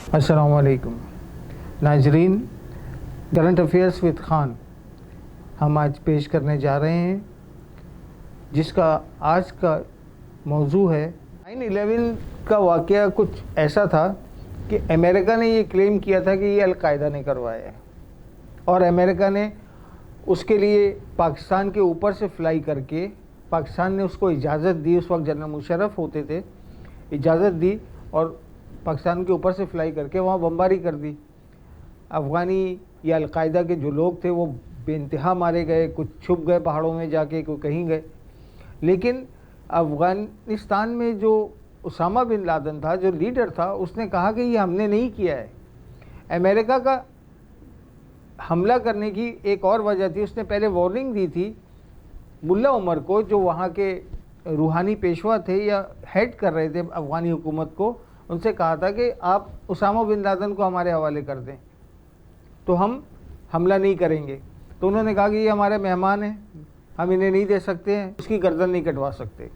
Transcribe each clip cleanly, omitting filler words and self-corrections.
अस्सलाम वालेकुम नाजरीन, करंट अफेयर्स विद खान हम आज पेश करने जा रहे हैं, जिसका आज का मौजू है 9/11 का वाक़या। कुछ ऐसा था कि अमेरिका ने ये क्लेम किया था कि ये अलकायदा ने करवाया है, और अमेरिका ने उसके लिए पाकिस्तान के ऊपर से फ्लाई करके, पाकिस्तान ने उसको इजाज़त दी, उस वक्त जनरल मुशर्रफ होते थे, इजाज़त दी और पाकिस्तान के ऊपर से फ्लाई करके वहाँ बमबारी कर दी। अफ़गानी या अलकायदा के जो लोग थे वो बेइंतहा मारे गए, कुछ छुप गए पहाड़ों में जाके, कोई कहीं गए। लेकिन अफ़गानिस्तान में जो उसामा बिन लादेन था, जो लीडर था, उसने कहा कि ये हमने नहीं किया है। अमेरिका का हमला करने की एक और वजह थी, उसने पहले वार्निंग दी थी मुल्ला उमर को, जो वहाँ के रूहानी पेशवा थे या हेड कर रहे थे अफ़गानी हुकूमत को। उनसे कहा था कि आप उसामा बिन लादेन को हमारे हवाले कर दें तो हम हमला नहीं करेंगे। तो उन्होंने कहा कि ये हमारे मेहमान हैं, हम इन्हें नहीं दे सकते हैं, उसकी गर्दन नहीं कटवा सकते।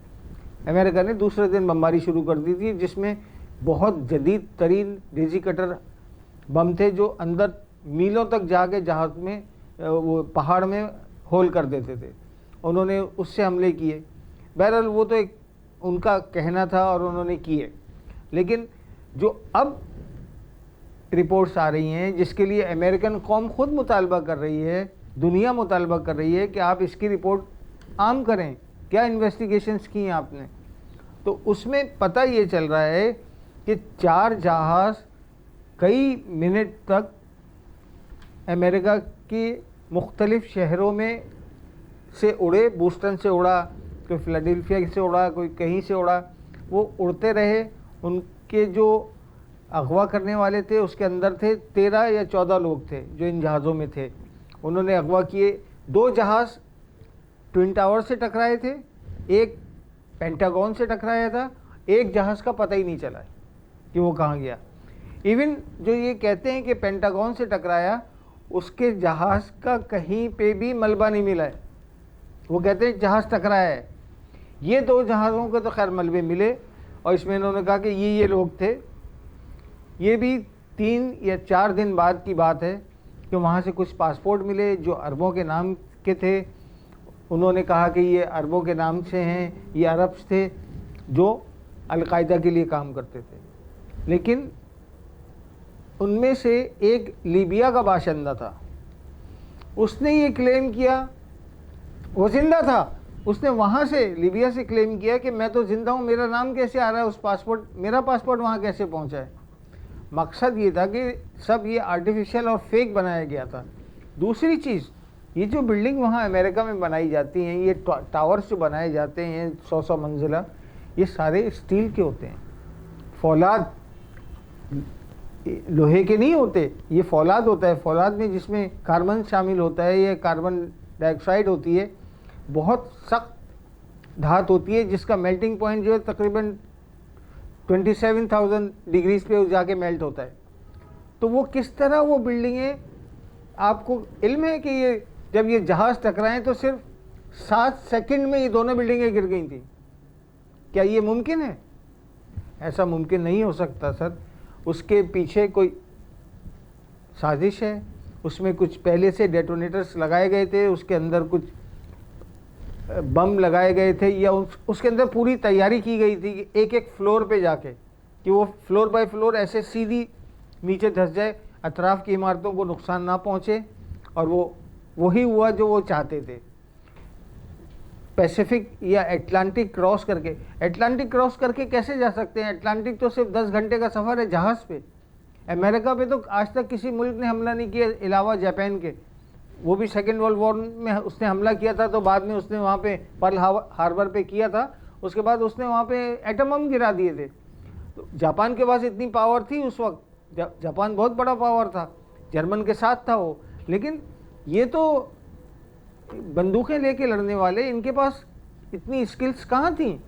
अमेरिका ने दूसरे दिन बमबारी शुरू कर दी थी, जिसमें बहुत जदीद तरीन डेजी कटर बम थे, जो अंदर मीलों तक जाके जहाज़ में, वो पहाड़ में होल कर देते थे। उन्होंने उससे हमले किए। बहरहाल वो तो एक उनका कहना था और उन्होंने किए। लेकिन जो अब रिपोर्ट्स आ रही हैं, जिसके लिए अमेरिकन कौम खुद मुतालबा कर रही है, दुनिया मुतालबा कर रही है कि आप इसकी रिपोर्ट आम करें, क्या इन्वेस्टिगेशंस की हैं आपने, तो उसमें पता ये चल रहा है कि 4 जहाज़ कई मिनट तक अमेरिका के मुख्तलिफ़ शहरों में से उड़े। बूस्टन से उड़ा, कोई फिलाडेल्फिया से उड़ा, कोई कहीं से उड़ा, वो उड़ते रहे। उनके जो अगवा करने वाले थे उसके अंदर थे 13 या 14 लोग थे जो इन जहाज़ों में थे। उन्होंने अगवा किए। 2 जहाज़ ट्विन टावर से टकराए थे, एक पेंटागन से टकराया था, एक जहाज़ का पता ही नहीं चला कि वो कहाँ गया। इवन जो ये कहते हैं कि पेंटागन से टकराया, उसके जहाज़ का कहीं पे भी मलबा नहीं मिला है। वो कहते हैं जहाज़ टकराया है। ये 2 जहाज़ों के तो खैर मलबे मिले, और इसमें इन्होंने कहा कि ये लोग थे। ये भी 3 या 4 दिन बाद की बात है कि वहाँ से कुछ पासपोर्ट मिले जो अरबों के नाम के थे। उन्होंने कहा कि ये अरबों के नाम से हैं, ये अरब्स थे जो अलकायदा के लिए काम करते थे। लेकिन उनमें से एक लीबिया का बाशिंदा था, उसने ये क्लेम किया, वो जिंदा था, उसने वहाँ से लीबिया से क्लेम किया कि मैं तो ज़िंदा हूँ, मेरा नाम कैसे आ रहा है उस पासपोर्ट, मेरा पासपोर्ट वहाँ कैसे पहुँचा है। मकसद ये था कि सब ये आर्टिफिशियल और फेक बनाया गया था। दूसरी चीज़, ये जो बिल्डिंग वहाँ अमेरिका में बनाई जाती हैं, ये टावर्स जो बनाए जाते हैं 100 मंजिला, ये सारे स्टील के होते हैं, फौलाद, लोहे के नहीं होते। ये फौलाद होता है। फौलाद में जिसमें कार्बन शामिल होता है, ये कार्बन डाइऑक्साइड होती है, बहुत सख्त धात होती है, जिसका मेल्टिंग पॉइंट जो है तकरीबन 27,000 डिग्रीज पे जाके मेल्ट होता है। तो वो किस तरह वो बिल्डिंगें, आपको इल्म है कि ये जब ये जहाज़ टकराएं तो सिर्फ 7 सेकंड में ये दोनों बिल्डिंगें गिर गई थी। क्या ये मुमकिन है? ऐसा मुमकिन नहीं हो सकता सर। उसके पीछे कोई साजिश है, उसमें कुछ पहले से डेटोनेटर्स लगाए गए थे, उसके अंदर कुछ बम लगाए गए थे, या उसके अंदर पूरी तैयारी की गई थी कि एक एक फ्लोर पे जाके, कि वो फ्लोर बाय फ्लोर ऐसे सीधी नीचे धंस जाए, अतराफ़ की इमारतों को नुकसान ना पहुँचे। और वो वही हुआ जो वो चाहते थे। पैसिफिक या अटलांटिक क्रॉस करके, अटलांटिक क्रॉस करके कैसे जा सकते हैं? अटलांटिक तो सिर्फ 10 घंटे का सफ़र है जहाज़ पे। अमेरिका पे तो आज तक किसी मुल्क ने हमला नहीं किया अलावा जापान के। वो भी सेकेंड वर्ल्ड वॉर में उसने हमला किया था, तो बाद में उसने वहाँ पे पर्ल हार्बर पे किया था। उसके बाद उसने वहाँ पे एटम बम गिरा दिए थे। तो जापान के पास इतनी पावर थी उस वक्त, जापान बहुत बड़ा पावर था, जर्मन के साथ था वो। लेकिन ये तो बंदूकें लेके लड़ने वाले, इनके पास इतनी स्किल्स कहाँ थी?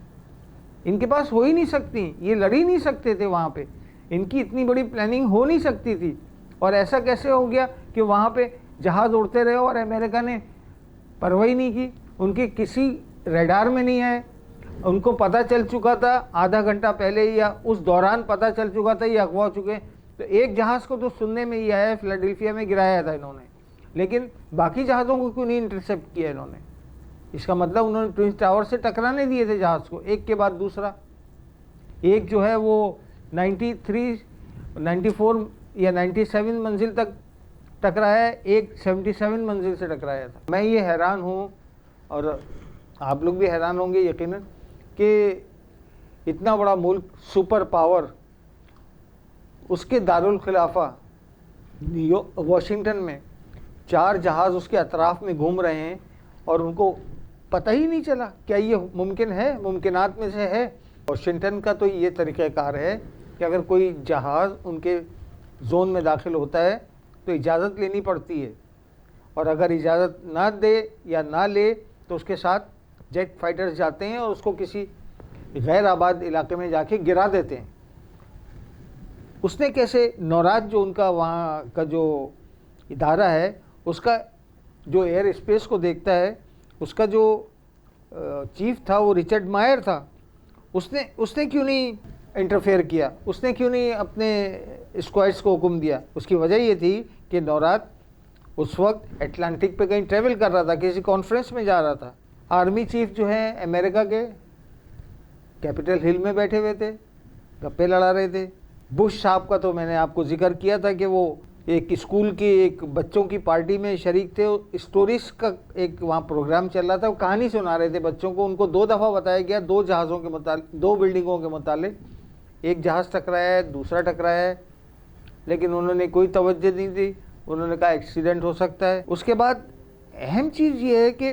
इनके पास हो ही नहीं सकती, ये लड़ ही नहीं सकते थे वहाँ पे, इनकी इतनी बड़ी प्लानिंग हो नहीं सकती थी। और ऐसा कैसे हो गया कि वहाँ पे जहाज़ उड़ते रहे और अमेरिका ने परवाह ही नहीं की? उनके किसी रडार में नहीं आए। उनको पता चल चुका था आधा घंटा पहले या उस दौरान पता चल चुका था ये अगवा हो चुके हैं। तो एक जहाज़ को तो सुनने में ही आया है फिलाडेल्फिया में गिराया था इन्होंने, लेकिन बाकी जहाज़ों को क्यों नहीं इंटरसेप्ट किया इन्होंने? इसका मतलब उन्होंने ट्विन टावर से टकराने दिए थे जहाज़ को, एक के बाद दूसरा। एक जो है वो 93, 94 या 97 मंजिल तक टकराया है, एक 77 मंजिल से टकराया था। मैं ये हैरान हूँ और आप लोग भी हैरान होंगे यकीनन कि इतना बड़ा मुल्क, सुपर पावर, उसके दारुल खिलाफा वॉशिंगटन में 4 जहाज़ उसके अतराफ़ में घूम रहे हैं और उनको पता ही नहीं चला। क्या ये मुमकिन है? मुमकिनात में से है। वॉशिंगटन का तो ये तरीक़ाकार है कि अगर कोई जहाज़ उनके जोन में दाखिल होता है तो इजाज़त लेनी पड़ती है, और अगर इजाज़त ना दे या ना ले तो उसके साथ जेट फाइटर्स जाते हैं और उसको किसी गैर आबाद इलाके में जाके गिरा देते हैं। उसने कैसे, नौराद जो उनका वहाँ का जो इदारा है, उसका जो एयर स्पेस को देखता है, उसका जो चीफ था वो रिचर्ड मायर था, उसने क्यों नहीं इंटरफेयर किया? उसने क्यों नहीं अपने स्क्वाड्स को हुक्म दिया? उसकी वजह ये थी कि नौराद उस वक्त अटलांटिक पे कहीं ट्रैवल कर रहा था, किसी कॉन्फ्रेंस में जा रहा था। आर्मी चीफ जो हैं अमेरिका के कैपिटल हिल में बैठे हुए थे, गप्पे लड़ा रहे थे। बुश साहब का तो मैंने आपको जिक्र किया था कि वो एक स्कूल की एक बच्चों की पार्टी में शरीक थे। स्टोरीज का एक वहाँ प्रोग्राम चल रहा था, वो कहानी सुना रहे थे बच्चों को। उनको 2 दफ़ा बताया गया 2 जहाज़ों के मुतालिक, 2 बिल्डिंगों के मुतालिक, एक जहाज़ टकराया है, दूसरा टकराया है, लेकिन उन्होंने कोई तवज्जो नहीं दी। उन्होंने कहा एक्सीडेंट हो सकता है। उसके बाद अहम चीज़ ये है कि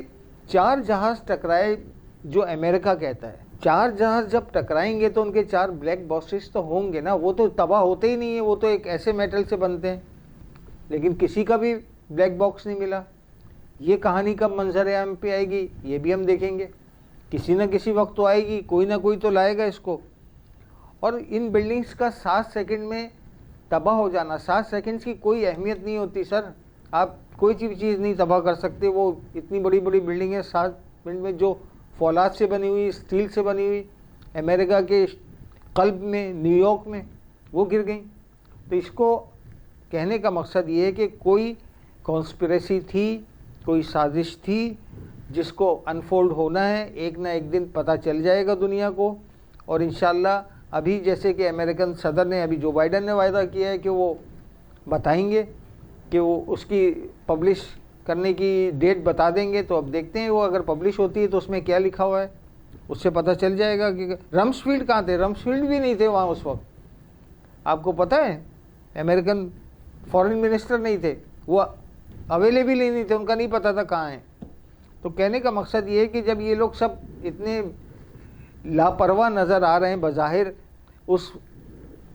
4 जहाज़ टकराए जो अमेरिका कहता है। 4 जहाज़ जब टकराएंगे तो उनके 4 ब्लैक बॉक्सेस तो होंगे ना, वो तो तबाह होते ही नहीं है, वो तो एक ऐसे मेटल से बनते हैं। लेकिन किसी का भी ब्लैक बॉक्स नहीं मिला। ये कहानी कब मंजर-ए-आम पे आएगी ये भी हम देखेंगे। किसी न किसी वक्त तो आएगी, कोई ना कोई तो लाएगा इसको। और इन बिल्डिंग्स का 7 सेकंड में तबाह हो जाना, 7 सेकंड्स की कोई अहमियत नहीं होती सर। आप कोई चीज़ नहीं तबाह कर सकते। वो इतनी बड़ी बड़ी बिल्डिंग है, 7 मिनट में, जो फौलाद से बनी हुई, स्टील से बनी हुई, अमेरिका के कल्ब में, न्यूयॉर्क में, वो गिर गई। तो इसको कहने का मकसद ये है कि कोई कॉन्स्पिरेसी थी, कोई साजिश थी, जिसको अनफोल्ड होना है। एक ना एक दिन पता चल जाएगा दुनिया को। और इंशाल्लाह अभी जैसे कि अमेरिकन सदर ने, अभी जो बाइडन ने वायदा किया है कि वो बताएंगे, कि वो उसकी पब्लिश करने की डेट बता देंगे। तो अब देखते हैं वो अगर पब्लिश होती है तो उसमें क्या लिखा हुआ है, उससे पता चल जाएगा कि रम्सफील्ड कहाँ थे। रम्सफील्ड भी नहीं थे वहाँ उस वक्त, आपको पता है। अमेरिकन फॉरेन मिनिस्टर नहीं थे, वो अवेलेबल ही नहीं थे, उनका नहीं पता था कहाँ हैं। तो कहने का मकसद ये है कि जब ये लोग सब इतने लापरवाह नज़र आ रहे हैं बज़ाहिर उस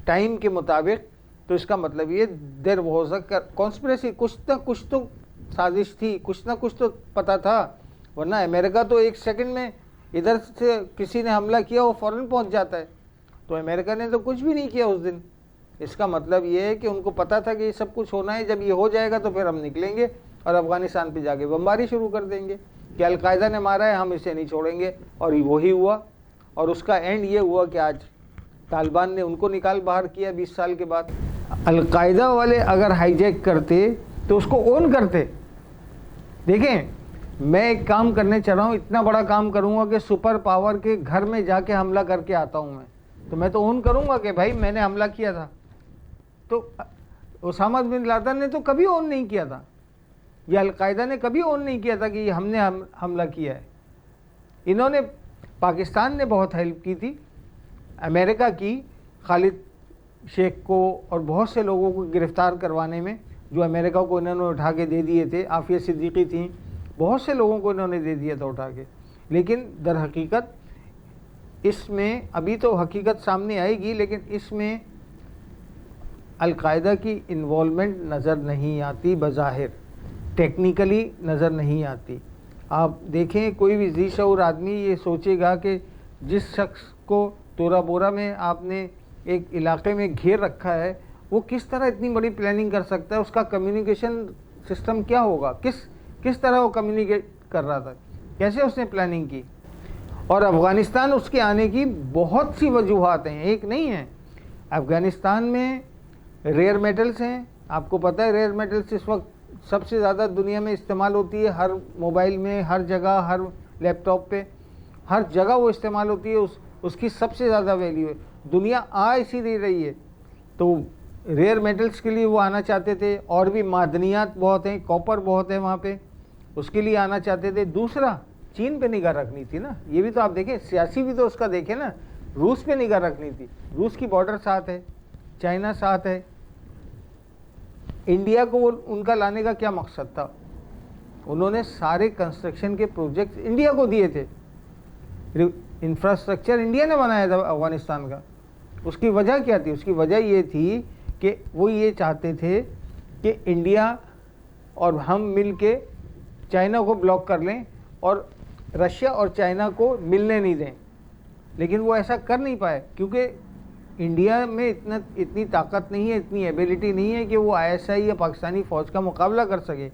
टाइम के मुताबिक, तो इसका मतलब ये देर वाज अ कॉन्स्पिरेसी, कुछ ना कुछ तो साजिश थी, कुछ ना कुछ तो पता था। वरना अमेरिका तो 1 सेकंड में इधर से किसी ने हमला किया वो फ़ौरन पहुंच जाता है। तो अमेरिका ने तो कुछ भी नहीं किया उस दिन। इसका मतलब ये है कि उनको पता था कि ये सब कुछ होना है। जब ये हो जाएगा तो फिर हम निकलेंगे और अफ़गानिस्तान पे जाके बमबारी शुरू कर देंगे कि अलकायदा ने मारा है, हम इसे नहीं छोड़ेंगे। और वही हुआ, और उसका एंड ये हुआ कि आज तालिबान ने उनको निकाल बाहर किया 20 साल के बाद। अलकायदा वाले अगर हाईजैक करते तो उसको ओन करते। देखें, मैं एक काम करने चल रहा हूँ, इतना बड़ा काम करूँगा कि सुपर पावर के घर में जाके हमला करके आता हूँ मैं तो ओन करूँगा कि भाई मैंने हमला किया था। तो ओसामा बिन लादेन ने तो कभी ओन नहीं किया था, या अलकायदा ने कभी ओन नहीं किया था कि हमने हमला किया है। इन्होंने, पाकिस्तान ने बहुत हेल्प की थी अमेरिका की, खालिद शेख को और बहुत से लोगों को गिरफ़्तार करवाने में, जो अमेरिका को इन्होंने उठा के दे दिए थे। आफिया सिद्दीकी थी, बहुत से लोगों को इन्होंने दे दिया था उठा के। लेकिन दर हकीकत इसमें अभी तो हकीकत सामने आएगी, लेकिन इसमें अलकायदा की इन्वॉल्वमेंट नज़र नहीं आती, बज़ाहिर टेक्निकली नज़र नहीं आती। आप देखें, कोई भी जी शऊर आदमी ये सोचेगा कि जिस शख्स को तोरा बोरा में आपने एक इलाके में घेर रखा है, वो किस तरह इतनी बड़ी प्लानिंग कर सकता है, उसका कम्युनिकेशन सिस्टम क्या होगा, किस तरह वो कम्युनिकेट कर रहा था, कैसे उसने प्लानिंग की। और अफ़गानिस्तान उसके आने की बहुत सी वजूहात हैं, एक नहीं है। अफ़गानिस्तान में रेयर मेटल्स हैं, आपको पता है रेयर मेटल्स इस वक्त सबसे ज़्यादा दुनिया में इस्तेमाल होती है, हर मोबाइल में, हर जगह, हर लैपटॉप पे, हर जगह वो इस्तेमाल होती है, उसकी सबसे ज़्यादा वैल्यू है। दुनिया आ इसीलिए रही है, तो रेयर मेटल्स के लिए वो आना चाहते थे। और भी मादनियात बहुत हैं, कॉपर बहुत है वहाँ पे, उसके लिए आना चाहते थे। दूसरा, चीन पे निगाह रखनी थी ना, ये भी तो आप देखें, सियासी भी तो उसका देखें ना, रूस पे निगाह रखनी थी। रूस की बॉर्डर साथ है, चाइना साथ है। इंडिया को उनका लाने का क्या मकसद था? उन्होंने सारे कंस्ट्रक्शन के प्रोजेक्ट इंडिया को दिए थे, इंफ्रास्ट्रक्चर इंडिया ने बनाया था अफगानिस्तान का। उसकी वजह क्या थी? उसकी वजह ये थी कि वो ये चाहते थे कि इंडिया और हम मिल के चाइना को ब्लॉक कर लें और रशिया और चाइना को मिलने नहीं दें। लेकिन वो ऐसा कर नहीं पाए, क्योंकि इंडिया में इतनी ताकत नहीं है, इतनी एबिलिटी नहीं है कि वो आईएसआई या पाकिस्तानी फ़ौज का मुकाबला कर सके।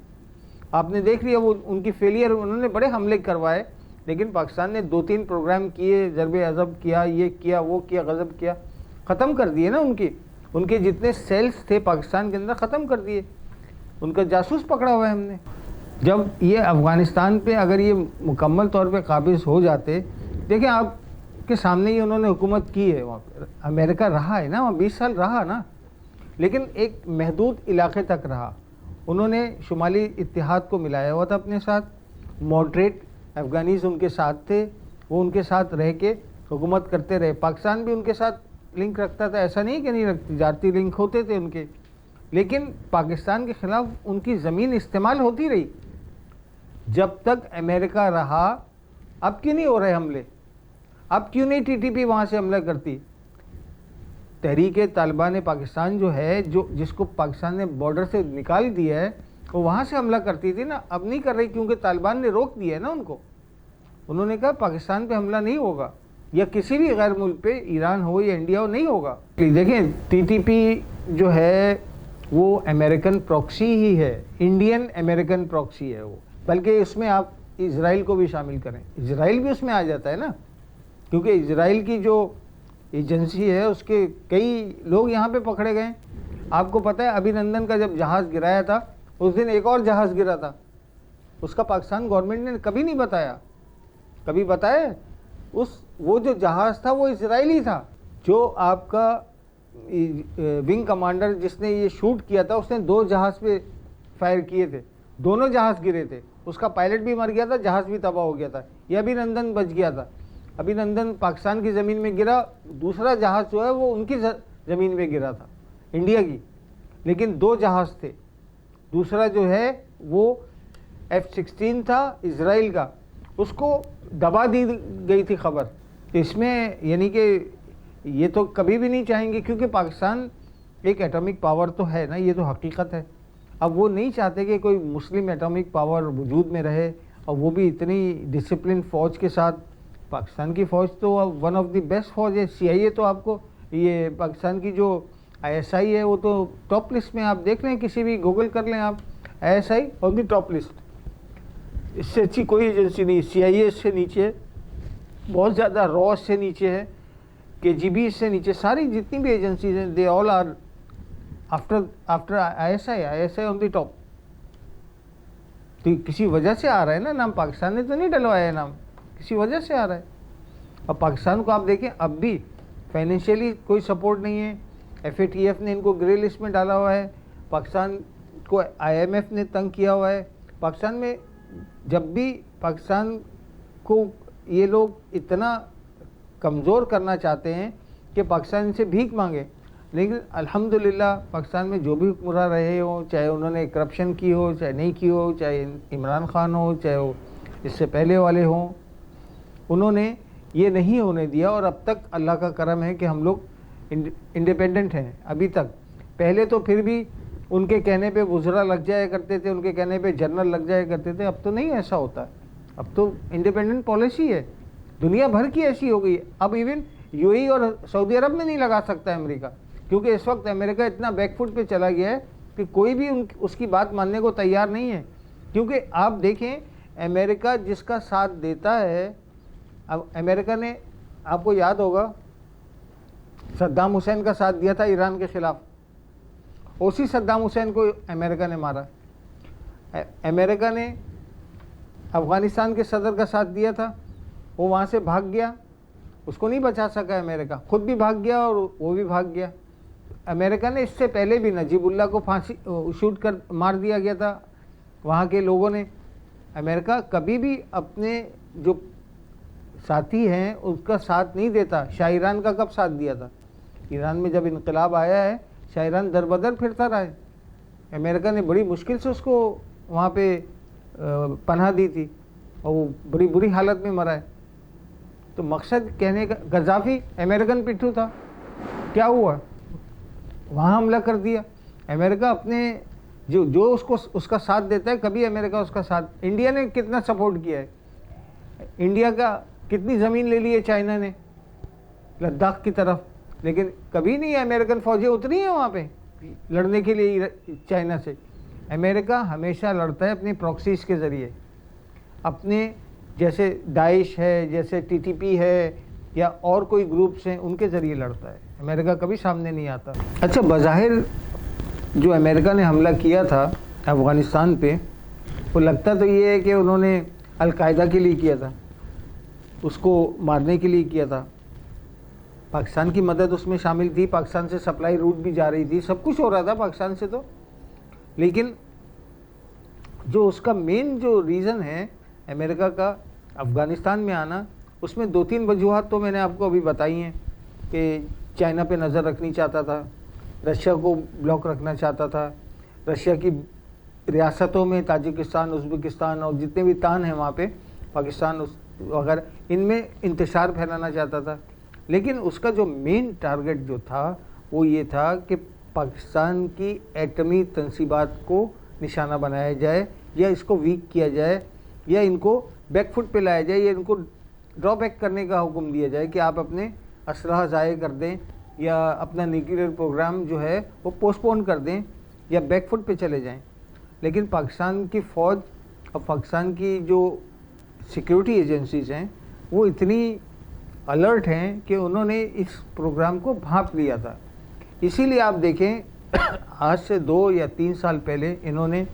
आपने देख लिया वो उनकी फेलियर, उन्होंने बड़े हमले करवाए, लेकिन पाकिस्तान ने 2-3 प्रोग्राम किए, ज़रबे अज़ब किया, ये किया, वो किया, गज़ब किया, ख़त्म कर दिए ना उनके जितने सेल्स थे पाकिस्तान के अंदर, ख़त्म कर दिए। उनका जासूस पकड़ा हुआ है हमने। जब ये अफ़गानिस्तान पे अगर ये मुकम्मल तौर पे काबिज़ हो जाते, देखिए आपके सामने ही उन्होंने हुकूमत की है वहाँ पर, अमेरिका रहा है ना वहाँ, 20 साल रहा ना, लेकिन एक महदूद इलाके तक रहा। उन्होंने शुमाली इत्तेहाद को मिलाया हुआ था अपने साथ, मॉडरेट अफ़गानीज़ उनके साथ थे, वो उनके साथ रह के हुकूमत करते रहे। पाकिस्तान भी उनके साथ लिंक रखता था, ऐसा नहीं कि नहीं रखती, जाती लिंक होते थे उनके, लेकिन पाकिस्तान के ख़िलाफ़ उनकी ज़मीन इस्तेमाल होती रही जब तक अमेरिका रहा। अब क्यों नहीं हो रहे हमले? अब क्यों नहीं टीटीपी वहाँ से हमला करती? तहरीक तालिबान पाकिस्तान जो है, जिसको पाकिस्तान ने बॉर्डर से निकाल दिया है, वो वहाँ से हमला करती थी ना। अब नहीं कर रही, क्योंकि तालिबान ने रोक दिया है ना उनको। उन्होंने कहा पाकिस्तान पे हमला नहीं होगा, या किसी भी गैर मुल्क पे, ईरान हो या इंडिया हो, नहीं होगा। देखें, टीटीपी जो है वो अमेरिकन प्रॉक्सी ही है, इंडियन अमेरिकन प्रॉक्सी है वो। बल्कि इसमें आप इजराइल को भी शामिल करें, इजराइल भी उसमें आ जाता है ना, क्योंकि इजराइल की जो एजेंसी है उसके कई लोग यहाँ पे पकड़े गए। आपको पता है अभिनंदन का जब जहाज़ गिराया था, उस दिन एक और जहाज़ गिरा था, उसका पाकिस्तान गवर्नमेंट ने कभी नहीं बताया। कभी बताया? वो जो जहाज़ था वो इजरायली था। जो आपका विंग कमांडर जिसने ये शूट किया था, उसने 2 जहाज़ पे फायर किए थे, दोनों जहाज़ गिरे थे, उसका पायलट भी मर गया था, जहाज़ भी तबाह हो गया था। यह अभिनंदन बच गया था। अभिनंदन पाकिस्तान की ज़मीन में गिरा, दूसरा जहाज़ जो है वो उनकी ज़मीन में गिरा था, इंडिया की, लेकिन 2 जहाज़ थे। दूसरा जो है वो F-16 था इजराइल का, उसको दबा दी गई थी खबर। इसमें यानी कि ये तो कभी भी नहीं चाहेंगे, क्योंकि पाकिस्तान एक एटॉमिक पावर तो है ना, ये तो हकीकत है। अब वो नहीं चाहते कि कोई मुस्लिम एटॉमिक पावर वजूद में रहे, और वो भी इतनी डिसिप्लिन फ़ौज के साथ। पाकिस्तान की फ़ौज तो अब वन ऑफ द बेस्ट फ़ौज है। CIA तो आपको, ये पाकिस्तान की जो ISI है वो तो टॉप लिस्ट में, आप देख लें, किसी भी गूगल कर लें आप, ISI on the top list. इससे अच्छी कोई एजेंसी नहीं। CIA से नीचे, बहुत ज़्यादा रॉ से नीचे है, KGB से नीचे, सारी जितनी भी एजेंसीज हैं, they all are after ISI on the top. तो किसी वजह से आ रहा है ना नाम, पाकिस्तान ने तो नहीं डलवाया है नाम, किसी वजह से आ रहा है। अब पाकिस्तान को आप देखें, अब भी फाइनेंशियली कोई सपोर्ट नहीं है। FATF ने इनको ग्रे लिस्ट में डाला हुआ है, पाकिस्तान को IMF ने तंग किया हुआ है। पाकिस्तान में जब भी पाकिस्तान को ये लोग इतना कमज़ोर करना चाहते हैं कि पाकिस्तान इनसे भीख मांगे, लेकिन अल्हम्दुलिल्लाह पाकिस्तान में जो भी हुक्मरान रहे हो, चाहे उन्होंने करप्शन की हो, चाहे नहीं की हो, चाहे इमरान खान हो, चाहे वो इससे पहले वाले हों, उन्होंने ये नहीं होने दिया। और अब तक अल्लाह का करम है कि हम लोग इंडिपेंडेंट हैं अभी तक। पहले तो फिर भी उनके कहने पे वज़रा लग जाया करते थे, उनके कहने पे जनरल लग जाया करते थे। अब तो नहीं ऐसा होता है, अब तो इंडिपेंडेंट पॉलिसी है, दुनिया भर की ऐसी हो गई। अब इवन UAE और सऊदी अरब में नहीं लगा सकता है अमेरिका, क्योंकि इस वक्त अमेरिका इतना बैकफुट पे चला गया है कि कोई भी उसकी बात मानने को तैयार नहीं है। क्योंकि आप देखें, अमेरिका जिसका साथ देता है, अब अमेरिका ने, आपको याद होगा, सद्दाम हुसैन का साथ दिया था ईरान के ख़िलाफ़, उसी सद्दाम हुसैन को अमेरिका ने मारा। अमेरिका ने अफ़गानिस्तान के सदर का साथ दिया था, वो वहाँ से भाग गया, उसको नहीं बचा सका अमेरिका, खुद भी भाग गया और वो भी भाग गया। अमेरिका ने इससे पहले भी नजीबुल्लाह को फांसी शूट कर मार दिया गया था वहाँ के लोगों ने। अमेरिका कभी भी अपने जो साथी हैं उसका साथ नहीं देता। शाह ईरान का कब साथ दिया था? ईरान में जब इनकलाब आया है, शाह ईरान दर बदर फिरता रहा है। अमेरिका ने बड़ी मुश्किल से उसको वहाँ पे पनाह दी थी और वो बड़ी बुरी हालत में मरा है। तो मकसद कहने का, गद्दाफी अमेरिकन पिट्ठू था, क्या हुआ? वहाँ हमला कर दिया। अमेरिका अपने जो उसको उसका साथ देता है, कभी अमेरिका उसका साथ। इंडिया ने कितना सपोर्ट किया है, इंडिया का कितनी ज़मीन ले ली है चाइना ने लद्दाख की तरफ, लेकिन कभी नहीं अमेरिकन फ़ौजें उतरी हैं वहाँ पे लड़ने के लिए चाइना से। अमेरिका हमेशा लड़ता है अपनी प्रॉक्सीज के ज़रिए, अपने जैसे दाइश है, जैसे टीटीपी है या और कोई ग्रुप्स हैं, उनके ज़रिए लड़ता है। अमेरिका कभी सामने नहीं आता। अच्छा, बज़ाहिर जो अमेरिका ने हमला किया था अफ़गानिस्तान पे, वो लगता तो ये है कि उन्होंने अलकायदा के लिए किया था, उसको मारने के लिए किया था। पाकिस्तान की मदद उसमें शामिल थी, पाकिस्तान से सप्लाई रूट भी जा रही थी, सब कुछ हो रहा था पाकिस्तान से तो। लेकिन जो उसका मेन जो रीज़न है अमेरिका का अफ़गानिस्तान में आना, उसमें 2-3 वजूहात तो मैंने आपको अभी बताई हैं कि चाइना पे नज़र रखनी चाहता था, रशिया को ब्लॉक रखना चाहता था, रशिया की रियासतों में ताजिकिस्तान, उज़्बेकिस्तान और जितने भी तान हैं वहाँ पे, पाकिस्तान वगैरह, इनमें इंतशार फैलाना चाहता था। लेकिन उसका जो मेन टारगेट जो था वो ये था कि पाकिस्तान की एटमी तंसीबात को निशाना बनाया जाए, या इसको वीक किया जाए, या इनको बैकफुट पे लाया जाए, या इनको ड्रॉबैक करने का हुक्म दिया जाए कि आप अपने असलहा ज़ाये कर दें, या अपना न्यूक्लियर प्रोग्राम जो है वो पोस्टपोन कर दें, या बैकफुट पे चले जाएं। लेकिन पाकिस्तान की फ़ौज और पाकिस्तान की जो सिक्योरिटी एजेंसीज़ हैं वो इतनी अलर्ट हैं कि उन्होंने इस प्रोग्राम को भांप लिया था। इसीलिए आप देखें आज से 2 या 3 साल पहले इन्होंने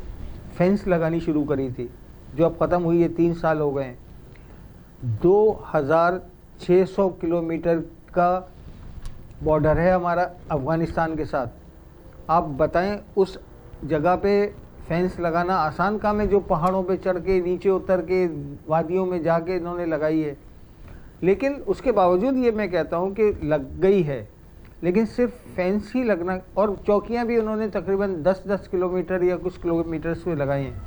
फेंस लगानी शुरू करी थी, जो अब ख़त्म हुई है, 3 साल हो गए हैं। 2600 किलोमीटर का बॉर्डर है हमारा अफ़गानिस्तान के साथ। आप बताएं उस जगह पे फेंस लगाना आसान काम है, जो पहाड़ों पे चढ़ के नीचे उतर के वादियों में जाके इन्होंने लगाई है। लेकिन उसके बावजूद ये मैं कहता हूँ कि लग गई है, लेकिन सिर्फ फेंस ही लगना, और चौकियाँ भी उन्होंने तकरीबन 10-10 किलोमीटर या कुछ किलोमीटर्स पे लगाई हैं।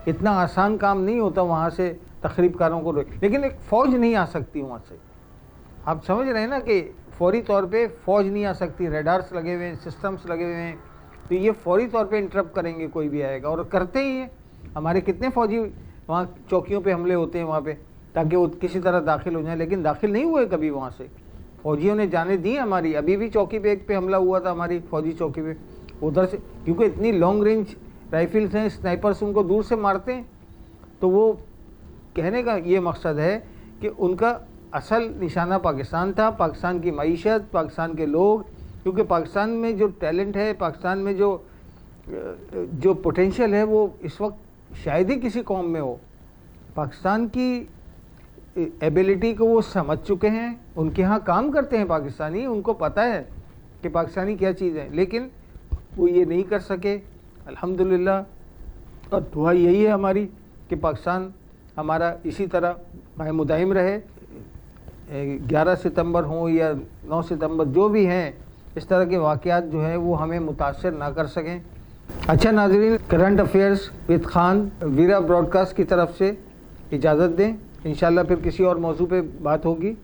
इतना आसान काम नहीं होता वहाँ से तखरीबकारों को लेकिन एक फ़ौज नहीं आ सकती वहाँ से। आप समझ रहे हैं ना कि फौरी तौर पे फ़ौज नहीं आ सकती, रेडार्स लगे हुए हैं, सिस्टम्स लगे हुए हैं, तो ये फौरी तौर पे इंटरप्ट करेंगे कोई भी आएगा, और करते ही हैं। हमारे कितने फ़ौजी वहाँ चौकियों पे हमले होते हैं वहाँ पे, ताकि वो किसी तरह दाखिल हो जाए, लेकिन दाखिल नहीं हुए कभी वहाँ से। फ़ौजियों ने जाने दी हमारी, अभी भी चौकी पे एक पे हमला हुआ था हमारी फ़ौजी चौकी पे, उधर से, क्योंकि इतनी लॉन्ग रेंज राइफल्स हैं, स्नाइपर्स उनको दूर से मारते हैं। तो वो कहने का ये मकसद है कि उनका असल निशाना पाकिस्तान था, पाकिस्तान की मईशत, पाकिस्तान के लोग, क्योंकि पाकिस्तान में जो टैलेंट है, पाकिस्तान में जो पोटेंशियल है, वो इस वक्त शायद ही किसी कौम में हो। पाकिस्तान की एबिलिटी को वो समझ चुके हैं, उनके यहाँ काम करते हैं पाकिस्तानी, उनको पता है कि पाकिस्तानी क्या चीज़ है, लेकिन वो ये नहीं कर सके। अल्हम्दुलिल्लाह, और दुआ यही है हमारी कि पाकिस्तान हमारा इसी तरह कायम मुदाइम रहे। 11 सितंबर हो या 9 सितंबर जो भी हैं, इस तरह के वाक़यात जो हैं वो हमें मुतासर ना कर सकें। अच्छा नाज़रीन, current affairs with Khan Veera broadcast की तरफ से इजाज़त दें। इंशाल्लाह फिर किसी और मौजू पे बात होगी।